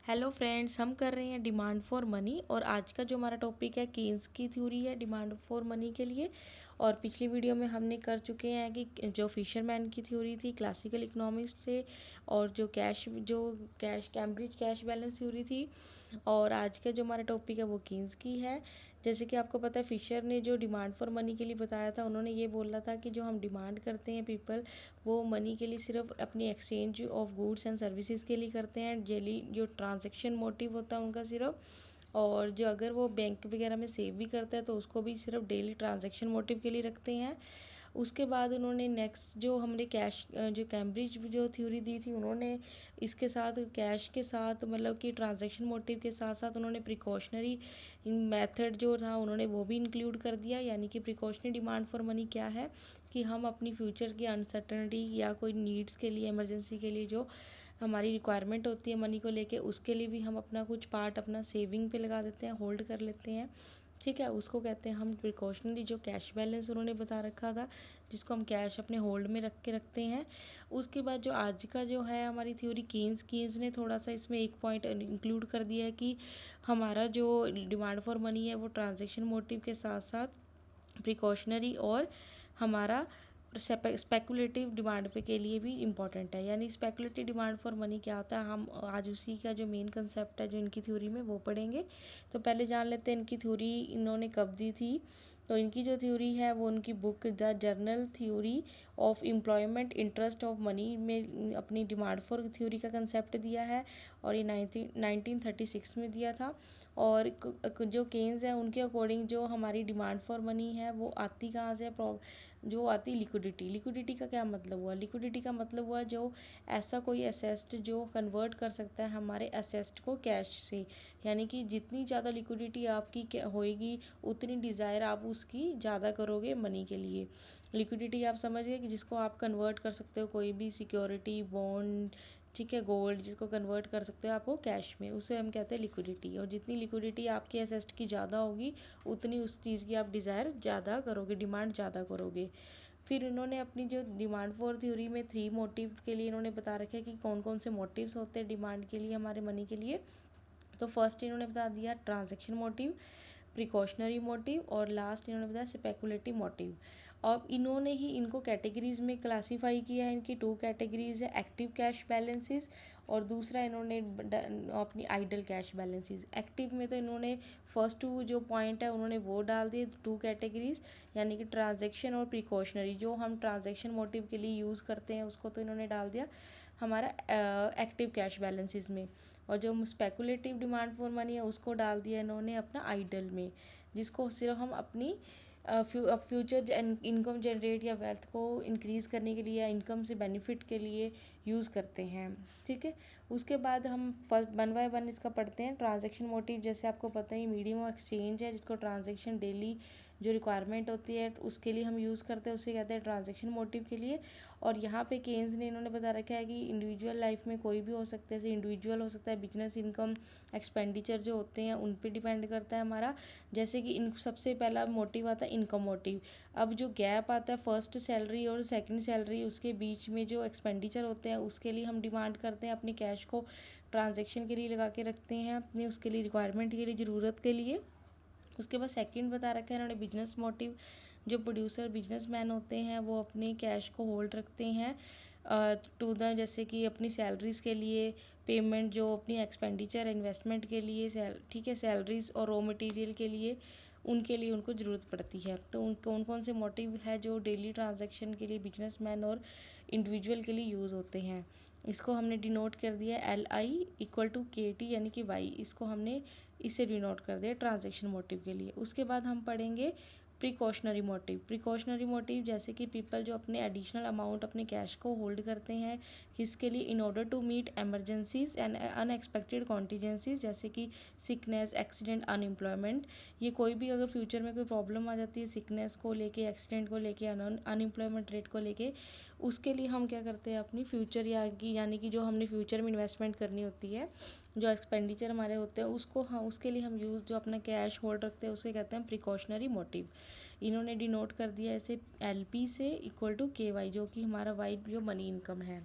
Hello friends, हम कर रहे हैं डिमांड फॉर मनी। और आज का जो हमारा टॉपिक है केन्स की थ्योरी है डिमांड फॉर मनी के लिए। और पिछली वीडियो में हमने कर चुके हैं कि जो फिशरमैन की थ्योरी थी क्लासिकल इकोनॉमिक्स से, और जो cash Cambridge cash balance theory थी। और आज का जो हमारा टॉपिक है वो केन्स की है। जैसे कि आपको पता है फिशर ने जो डिमांड फॉर मनी के लिए बताया था, उन्होंने ये बोला था कि जो हम डिमांड करते हैं पीपल, वो मनी के लिए सिर्फ अपनी exchange of goods and services के लिए करते हैं। डेली जो ट्रांजैक्शन मोटिव होता है उनका सिर्फ, और जो अगर वो बैंक वगैरह में सेव भी करता है तो उसको भी सिर्फ डेली ट्रांजैक्शन मोटिव के लिए रखते हैं। उसके बाद उन्होंने नेक्स्ट जो हमने जो कैम्ब्रिज जो थ्योरी दी थी, उन्होंने इसके साथ कैश के साथ मतलब कि ट्रांजैक्शन मोटिव के साथ साथ उन्होंने प्रिकॉशनरी मेथड जो था उन्होंने वो भी इंक्लूड कर दिया। यानी कि प्रिकॉशनरी डिमांड फॉर मनी क्या है कि हम अपनी फ्यूचर की अनसर्टनिटी या कोई नीड्स के लिए, इमरजेंसी के लिए जो हमारी रिक्वायरमेंट होती है मनी को लेके, उसके लिए भी हम अपना कुछ पार्ट अपना सेविंग पे लगा देते हैं, होल्ड कर लेते हैं। ठीक है, उसको कहते हैं हम प्रिकॉशनरी। जो कैश बैलेंस उन्होंने बता रखा था, जिसको हम कैश अपने होल्ड में रख के रखते हैं। उसके बाद जो आज का जो है हमारी थ्योरी केन्स ने थोड़ा सा इसमें एक पॉइंट इंक्लूड कर दिया है कि हमारा जो डिमांड फॉर मनी है वो ट्रांजैक्शन मोटिव के साथ साथ प्रिकॉशनरी और हमारा स्पेकुलेटिव डिमांड पे के लिए भी इम्पॉर्टेंट है। यानी स्पेकुलेटिव डिमांड फॉर मनी क्या होता है, हम आज उसी का जो मेन कंसेप्ट है जो इनकी थ्योरी में वो पढ़ेंगे। तो पहले जान लेते हैं इनकी थ्योरी इन्होंने कब दी थी। तो इनकी जो थ्योरी है वो उनकी book the journal theory of employment interest of money में अपनी डिमांड फॉर थ्योरी का कंसेप्ट दिया है, और ये 1936 में दिया था। और जो केन्स है उनके अकॉर्डिंग जो हमारी डिमांड फॉर मनी है वो आती कहाँ से, जो आती लिक्विडिटी का क्या मतलब हुआ, लिक्विडिटी का मतलब हुआ जो ऐसा कोई एसेस्ट जो कन्वर्ट कर सकता है हमारे एसेस्ट को कैश से। यानी कि जितनी ज़्यादा लिक्विडिटी आपकी होएगी उतनी डिज़ायर आप उसकी ज़्यादा करोगे मनी के लिए। लिक्विडिटी आप समझ गए कि जिसको आप कन्वर्ट कर सकते हो कोई भी सिक्योरिटी, बॉन्ड, ठीक है, गोल्ड, जिसको कन्वर्ट कर सकते हो आप वो कैश में, उसे हम कहते हैं लिक्विडिटी। और जितनी लिक्विडिटी आपकी एसेस्ट की ज़्यादा होगी उतनी उस चीज़ की आप डिज़ायर ज़्यादा करोगे, डिमांड ज़्यादा करोगे। फिर इन्होंने अपनी जो डिमांड फॉर थ्योरी में 3 मोटिव के लिए इन्होंने बता रखा है कि कौन कौन से मोटिव्स होते हैं डिमांड के लिए, हमारे मनी के लिए। तो फर्स्ट इन्होंने बता दिया ट्रांजैक्शन मोटिव, प्रिकॉशनरी मोटिव, और लास्ट इन्होंने बताया स्पेकुलेटिव मोटिव। और इन्होंने ही इनको कैटेगरीज में क्लासीफाई किया है। इनकी 2 कैटेगरीज है, एक्टिव कैश बैलेंसेस और दूसरा इन्होंने अपनी आइडल कैश बैलेंसेस। एक्टिव में तो इन्होंने फर्स्ट 2 जो पॉइंट है उन्होंने वो डाल दिए 2 कैटेगरीज, यानी कि ट्रांजैक्शन और प्रिकॉशनरी। जो हम ट्रांजैक्शन मोटिव के लिए यूज़ करते हैं उसको तो इन्होंने डाल दिया हमारा एक्टिव कैश बैलेंसेस में, और जो स्पेकुलेटिव डिमांड फॉर मनी है उसको डाल दिया इन्होंने अपना आइडल में, जिसको सिर्फ हम अपनी फ्यूचर इनकम जनरेट या वेल्थ को इंक्रीज़ करने के लिए या इनकम से बेनिफिट के लिए यूज़ करते हैं। ठीक है, उसके बाद हम फर्स्ट 1 बाय 1 इसका पढ़ते हैं। ट्रांजैक्शन मोटिव जैसे आपको पता ही मीडियम ऑफ एक्सचेंज है, जिसको ट्रांजैक्शन डेली जो रिक्वायरमेंट होती है उसके लिए हम यूज़ करते हैं, उसे कहते हैं ट्रांजैक्शन मोटिव के लिए। और यहाँ पे केन्स ने इन्होंने बता रखा है कि इंडिविजुअल लाइफ में कोई भी हो सकता है, जैसे इंडिविजुअल हो सकता है, बिजनेस इनकम, एक्सपेंडिचर जो होते हैं उन पे डिपेंड करता है हमारा। जैसे कि इन सबसे पहला मोटिव आता है इनकम मोटिव। अब जो गैप आता है फर्स्ट सैलरी और सेकंड सैलरी उसके बीच में जो एक्सपेंडिचर होते हैं उसके लिए हम डिमांड करते हैं, अपने कैश को ट्रांजैक्शन के लिए लगा के रखते हैं, अपने उसके लिए रिक्वायरमेंट के लिए, ज़रूरत के लिए। उसके बाद सेकंड बता रखा है इन्होंने बिजनेस मोटिव। जो प्रोड्यूसर बिजनेसमैन होते हैं वो अपने कैश को होल्ड रखते हैं टू द, जैसे कि अपनी सैलरीज़ के लिए पेमेंट, जो अपनी एक्सपेंडिचर इन्वेस्टमेंट के लिए ठीक है, सैलरीज़ और रॉ मटेरियल के लिए, उनके लिए उनको ज़रूरत पड़ती है। तो उन कौन कौन से मोटिव है जो डेली ट्रांजैक्शन के लिए बिजनेसमैन और इंडिविजुअल के लिए यूज़ होते हैं। इसको हमने डिनोट कर दिया LI=KT, यानी कि वाई, इसको हमने इससे डिनोट कर दिया ट्रांजैक्शन मोटिव के लिए। उसके बाद हम पढ़ेंगे प्रिकॉशनरी मोटिव। प्रिकॉशनरी मोटिव जैसे कि पीपल जो अपने एडिशनल अमाउंट अपने कैश को होल्ड करते हैं, किसके लिए, in order to meet emergencies and unexpected contingencies, जैसे कि सिकनेस, एक्सीडेंट, अनएम्प्लॉयमेंट। ये कोई भी अगर फ्यूचर में कोई प्रॉब्लम आ जाती है सिकनेस को लेके, एक्सीडेंट को लेके, अनएम्प्लॉयमेंट रेट को लेके, उसके लिए हम क्या करते हैं अपनी फ्यूचर यानी कि जो हमने फ्यूचर में इन्वेस्टमेंट करनी होती है, जो एक्सपेंडिचर हमारे होते हैं उसको, हाँ, उसके लिए हम यूज़ जो अपना कैश होल्ड रखते हैं उसे कहते हैं प्रिकॉशनरी मोटिव। इन्होंने डिनोट कर दिया ऐसे LP से =KY, जो कि हमारा वाई जो मनी इनकम है।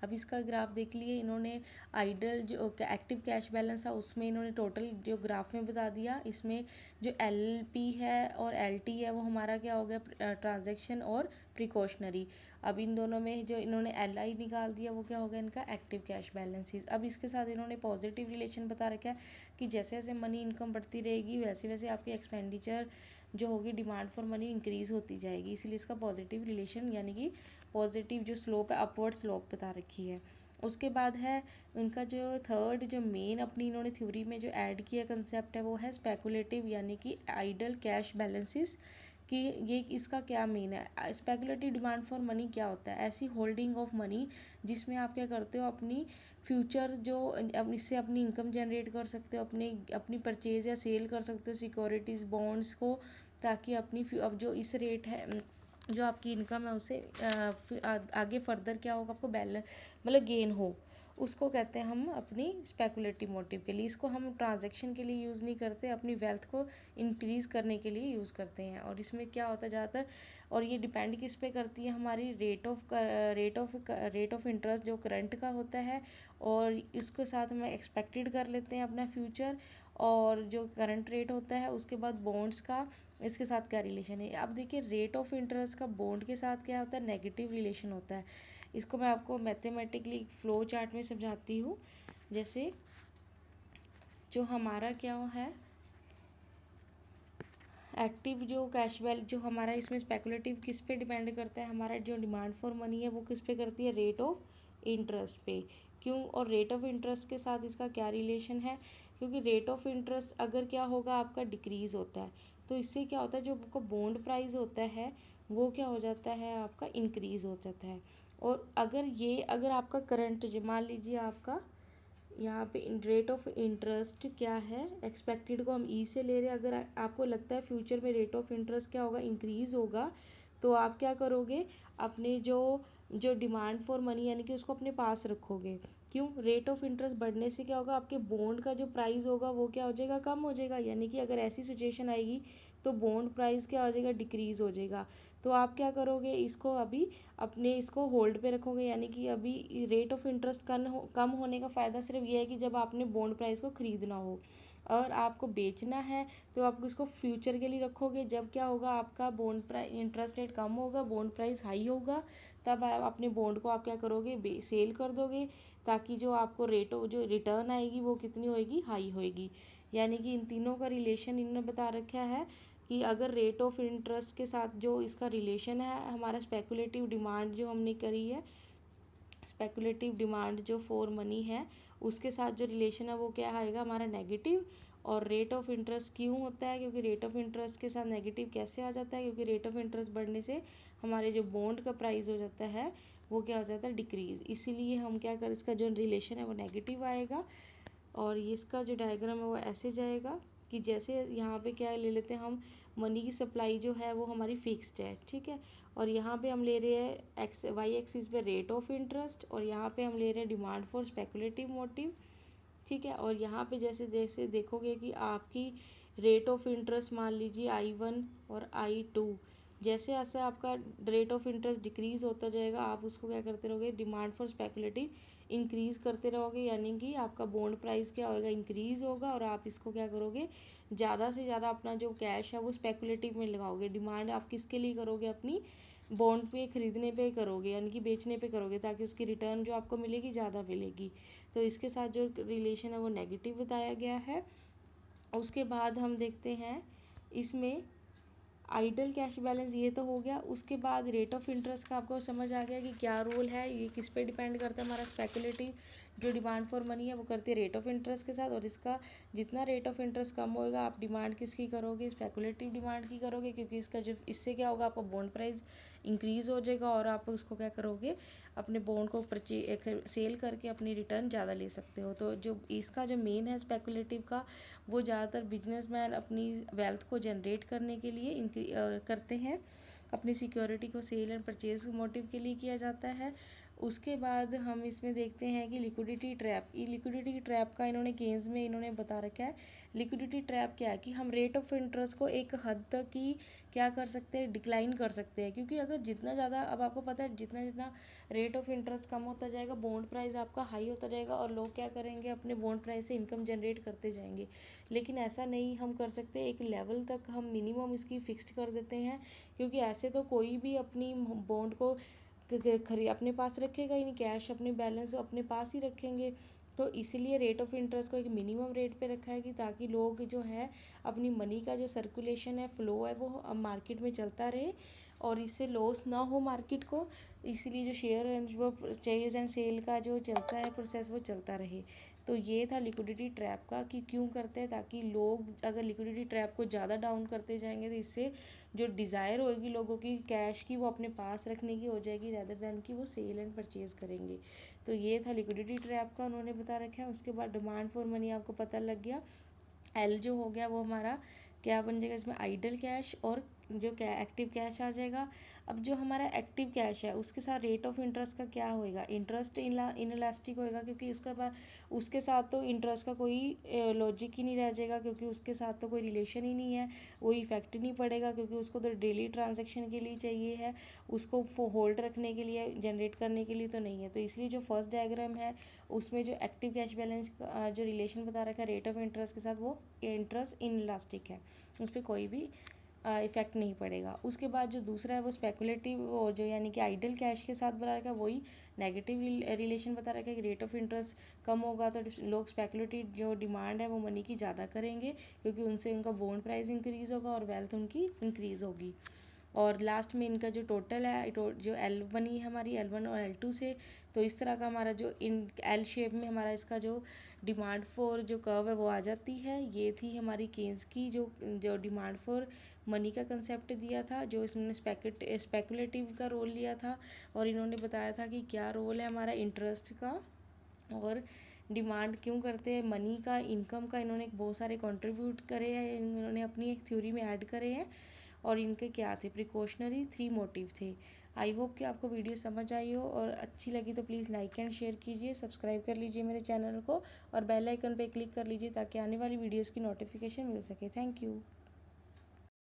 अब इसका ग्राफ देख लिए इन्होंने, आइडल जो एक्टिव कैश बैलेंस था उसमें इन्होंने टोटल जो ग्राफ में बता दिया। इसमें जो LP है और LT है वो हमारा क्या हो गया, ट्रांजैक्शन और प्रिकॉशनरी। अब इन दोनों में जो इन्होंने LI निकाल दिया वो क्या हो गया इनका एक्टिव कैश बैलेंसेस। अब इसके साथ इन्होंने पॉजिटिव रिलेशन बता रखा है कि जैसे जैसे मनी इनकम बढ़ती रहेगी वैसे वैसे आपकी एक्सपेंडिचर जो होगी, डिमांड फॉर मनी इंक्रीज़ होती जाएगी, इसलिए इसका पॉजिटिव रिलेशन यानी कि पॉजिटिव जो स्लोप है, अपवर्ड स्लोप बता रखी है। उसके बाद है उनका जो थर्ड जो मेन अपनी इन्होंने थ्योरी में जो ऐड किया कंसेप्ट है वो है स्पेकुलेटिव यानी कि आइडल कैश बैलेंसेस। कि ये इसका क्या मीन है, स्पेकुलेटिव डिमांड फॉर मनी क्या होता है, ऐसी होल्डिंग ऑफ मनी जिसमें आप क्या करते हो, अपनी फ्यूचर जो इससे अपनी इनकम जनरेट कर सकते हो, अपनी परचेज या सेल कर सकते हो सिक्योरिटीज़ बॉन्ड्स को, ताकि अपनी अब जो इस रेट है जो आपकी इनकम है उससे आगे फर्दर क्या होगा आपको बैलेंस मतलब गेन हो, उसको कहते हैं हम अपनी स्पेकुलेटिव मोटिव के लिए। इसको हम ट्रांजैक्शन के लिए यूज़ नहीं करते, अपनी वेल्थ को इंक्रीज़ करने के लिए यूज़ करते हैं। और इसमें क्या होता है ज़्यादातर, और ये डिपेंड किस पे करती है, हमारी रेट ऑफ इंटरेस्ट जो करंट का होता है, और इसके साथ हम एक्सपेक्टेड कर लेते हैं अपना फ्यूचर, और जो करंट रेट होता है उसके बाद बॉन्ड्स का इसके साथ क्या रिलेशन है। अब देखिए रेट ऑफ इंटरेस्ट का बॉन्ड के साथ क्या होता है, नेगेटिव रिलेशन होता है। इसको मैं आपको मैथमेटिकली फ्लो चार्ट में समझाती हूँ। जैसे जो हमारा क्या है एक्टिव जो कैश वैल्यू जो हमारा इसमें स्पेकुलेटिव किस पे डिपेंड करता है, हमारा जो डिमांड फॉर मनी है वो किस पे करती है, रेट ऑफ इंटरेस्ट पे। क्यों, और रेट ऑफ इंटरेस्ट के साथ इसका क्या रिलेशन है, क्योंकि रेट ऑफ इंटरेस्ट अगर क्या होगा आपका डिक्रीज़ होता है तो इससे क्या होता है, जो आपका बॉन्ड प्राइस होता है वो क्या हो जाता है आपका इंक्रीज़ हो जाता है। और अगर आपका करंट मान लीजिए आपका यहाँ पे रेट ऑफ इंटरेस्ट क्या है, एक्सपेक्टेड को हम से ले रहे हैं, अगर आपको लगता है फ्यूचर में रेट ऑफ इंटरेस्ट क्या होगा, इंक्रीज़ होगा, तो आप क्या करोगे, अपने जो जो डिमांड फॉर मनी यानी कि उसको अपने पास रखोगे। क्यों, रेट ऑफ इंटरेस्ट बढ़ने से क्या होगा, आपके बॉन्ड का जो प्राइस होगा वो क्या हो जाएगा, कम हो जाएगा। यानी कि अगर ऐसी सिचुएशन आएगी तो बॉन्ड प्राइस क्या हो जाएगा, डिक्रीज़ हो जाएगा। तो आप क्या करोगे, इसको अभी इसको होल्ड पे रखोगे। यानी कि अभी रेट ऑफ इंटरेस्ट कम होने का फ़ायदा सिर्फ ये है कि जब आपने बॉन्ड प्राइस को ख़रीदना हो, और आपको बेचना है तो आप इसको फ्यूचर के लिए रखोगे। जब क्या होगा, आपका बॉन्ड प्राइस इंटरेस्ट रेट कम होगा, बॉन्ड प्राइस हाई होगा, तब आप अपने बॉन्ड को आप क्या करोगे, सेल कर दोगे, ताकि जो आपको जो रिटर्न आएगी वो कितनी होएगी, हाई होएगी। यानी कि इन तीनों का रिलेशन इन्होंने बता रखा है कि अगर रेट ऑफ इंटरेस्ट के साथ जो इसका रिलेशन है, हमारा स्पेकुलेटिव डिमांड जो हमने करी है, स्पेकुलेटिव डिमांड जो फॉर मनी है उसके साथ जो रिलेशन है वो क्या आएगा हमारा नेगेटिव। और रेट ऑफ इंटरेस्ट क्यों होता है, क्योंकि रेट ऑफ इंटरेस्ट के साथ नेगेटिव कैसे आ जाता है, क्योंकि रेट ऑफ इंटरेस्ट बढ़ने से हमारे जो बॉन्ड का प्राइस हो जाता है वो क्या हो जाता है, डिक्रीज़। इसीलिए हम क्या कर इसका जो रिलेशन है वो नेगेटिव आएगा। और इसका जो डायग्राम है वो ऐसे जाएगा कि जैसे यहाँ पे क्या ले लेते हैं हम, मनी की सप्लाई जो है वो हमारी फिक्स्ड है, ठीक है। और यहाँ पे हम ले रहे हैं वाई एक्सिस पे रेट ऑफ इंटरेस्ट, और यहाँ पे हम ले रहे हैं डिमांड फॉर स्पेकुलेटिव मोटिव, ठीक है। और यहाँ पे जैसे जैसे देखोगे कि आपकी रेट ऑफ इंटरेस्ट मान लीजिए I1 और I2, जैसे जैसे आपका रेट ऑफ इंटरेस्ट डिक्रीज़ होता जाएगा आप उसको क्या करते रहोगे, डिमांड फॉर स्पेकुलेटिव इंक्रीज़ करते रहोगे। यानी कि आपका बॉन्ड प्राइस क्या होगा, इंक्रीज़ होगा, और आप इसको क्या करोगे, ज़्यादा से ज़्यादा अपना जो कैश है वो स्पेकुलेटिव में लगाओगे। डिमांड आप किसके लिए करोगे, अपनी बॉन्ड पे खरीदने पे करोगे, यानी कि बेचने पे करोगे, ताकि उसकी रिटर्न जो आपको मिलेगी ज़्यादा मिलेगी। तो इसके साथ जो रिलेशन है वो नेगेटिव बताया गया है। उसके बाद हम देखते हैं इसमें आइडल कैश बैलेंस, ये तो हो गया। उसके बाद रेट ऑफ इंटरेस्ट का आपको समझ आ गया कि क्या रोल है, ये किस पे डिपेंड करता है, हमारा स्पेकुलेटिव जो डिमांड फॉर मनी है वो करती है रेट ऑफ इंटरेस्ट के साथ, और इसका जितना रेट ऑफ इंटरेस्ट कम होएगा आप डिमांड किसकी करोगे, स्पेकुलेटिव डिमांड की करोगे, क्योंकि इसका जब इससे क्या होगा, आपका बॉन्ड प्राइस इंक्रीज़ हो जाएगा, और आप उसको क्या करोगे, अपने बॉन्ड को सेल करके अपनी रिटर्न ज़्यादा ले सकते हो। तो जो इसका जो मेन है स्पेकुलेटिव का, वो ज़्यादातर बिजनेसमैन अपनी वेल्थ को जनरेट करने के लिए करते हैं, अपनी सिक्योरिटी को सेल एंड परचेज मोटिव के लिए किया जाता है। उसके बाद हम इसमें देखते हैं कि लिक्विडिटी ट्रैप। ये लिक्विडिटी ट्रैप का इन्होंने केन्स में इन्होंने बता रखा है। लिक्विडिटी ट्रैप क्या है कि हम रेट ऑफ इंटरेस्ट को एक हद तक ही क्या कर सकते हैं, डिक्लाइन कर सकते हैं, क्योंकि अगर जितना ज़्यादा, अब आपको पता है जितना जितना रेट ऑफ इंटरेस्ट कम होता जाएगा बॉन्ड प्राइस आपका हाई होता जाएगा और लोग क्या करेंगे, अपने बॉन्ड प्राइस से इनकम जनरेट करते जाएंगे। लेकिन ऐसा नहीं हम कर सकते, एक लेवल तक हम मिनिमम इसकी फिक्स्ड कर देते हैं, क्योंकि ऐसे तो कोई भी अपनी बॉन्ड को अपने पास रखेगा ही नहीं, कैश अपने बैलेंस अपने पास ही रखेंगे। तो इसीलिए रेट ऑफ इंटरेस्ट को एक मिनिमम रेट पे रखा है कि ताकि लोग जो है अपनी मनी का जो सर्कुलेशन है, फ्लो है, वो मार्केट में चलता रहे और इससे लॉस ना हो मार्केट को। इसीलिए जो शेयर एंड वो परचेज एंड सेल का जो चलता है प्रोसेस वो चलता रहे। तो ये था लिक्विडिटी ट्रैप का कि क्यों करते हैं, ताकि लोग अगर लिक्विडिटी ट्रैप को ज़्यादा डाउन करते जाएंगे तो इससे जो डिज़ायर होगी लोगों की कैश की वो अपने पास रखने की हो जाएगी, रैदर दैन कि वो सेल एंड परचेज़ करेंगे। तो ये था लिक्विडिटी ट्रैप का उन्होंने बता रखा है। उसके बाद डिमांड फॉर मनी आपको पता लग गया। एल जो हो गया वो हमारा क्या बन जाएगा, इसमें आइडल कैश और जो क्या एक्टिव कैश आ जाएगा। अब जो हमारा एक्टिव कैश है उसके साथ रेट ऑफ इंटरेस्ट का क्या होएगा, इंटरेस्ट इनलास्टिक होएगा, क्योंकि उसके बाद उसके साथ तो इंटरेस्ट का कोई लॉजिक ही नहीं रह जाएगा, क्योंकि उसके साथ तो कोई रिलेशन ही नहीं है, कोई इफेक्ट ही नहीं पड़ेगा, क्योंकि उसको तो डेली ट्रांजेक्शन के लिए चाहिए है, उसको होल्ड रखने के लिए, जनरेट करने के लिए तो नहीं है। तो इसलिए जो फर्स्ट डायग्राम है उसमें जो एक्टिव कैश बैलेंस का जो रिलेशन बता रखा है रेट ऑफ इंटरेस्ट के साथ, वो इंटरेस्ट इनलास्टिक है, उस पर कोई भी इफेक्ट नहीं पड़ेगा। उसके बाद जो दूसरा है वो स्पेकुलेटिव, वो जो यानी कि आइडल कैश के साथ बता रखा है, वही नेगेटिव रिलेशन बता रखा है कि रेट ऑफ इंटरेस्ट कम होगा तो लोग स्पेकुलेटिव जो डिमांड है वो मनी की ज़्यादा करेंगे, क्योंकि उनसे उनका बॉन्ड प्राइस इंक्रीज़ होगा और वेल्थ उनकी इंक्रीज़ होगी। और लास्ट में इनका जो टोटल है जो एल बनी है हमारी L1 और L2 से, तो इस तरह का हमारा जो इन एल शेप में हमारा इसका जो डिमांड फॉर जो कर्व है वो आ जाती है। ये थी हमारी केन्स की जो जो डिमांड फॉर मनी का कंसेप्ट दिया था, जो इसमें स्पेकुलेटिव का रोल लिया था और इन्होंने बताया था कि क्या रोल है हमारा इंटरेस्ट का और डिमांड क्यों करते हैं मनी का, इनकम का। इन्होंने बहुत सारे कंट्रीब्यूट करे हैं, इन्होंने अपनी एक थ्योरी में ऐड करे हैं और इनके क्या थे, प्रिकॉशनरी 3 मोटिव थे। आई होप कि आपको वीडियो समझ आई हो और अच्छी लगी तो प्लीज़ लाइक एंड शेयर कीजिए, सब्सक्राइब कर लीजिए मेरे चैनल को और बेल आइकन पे क्लिक कर लीजिए ताकि आने वाली वीडियोस की नोटिफिकेशन मिल सके। Thank you.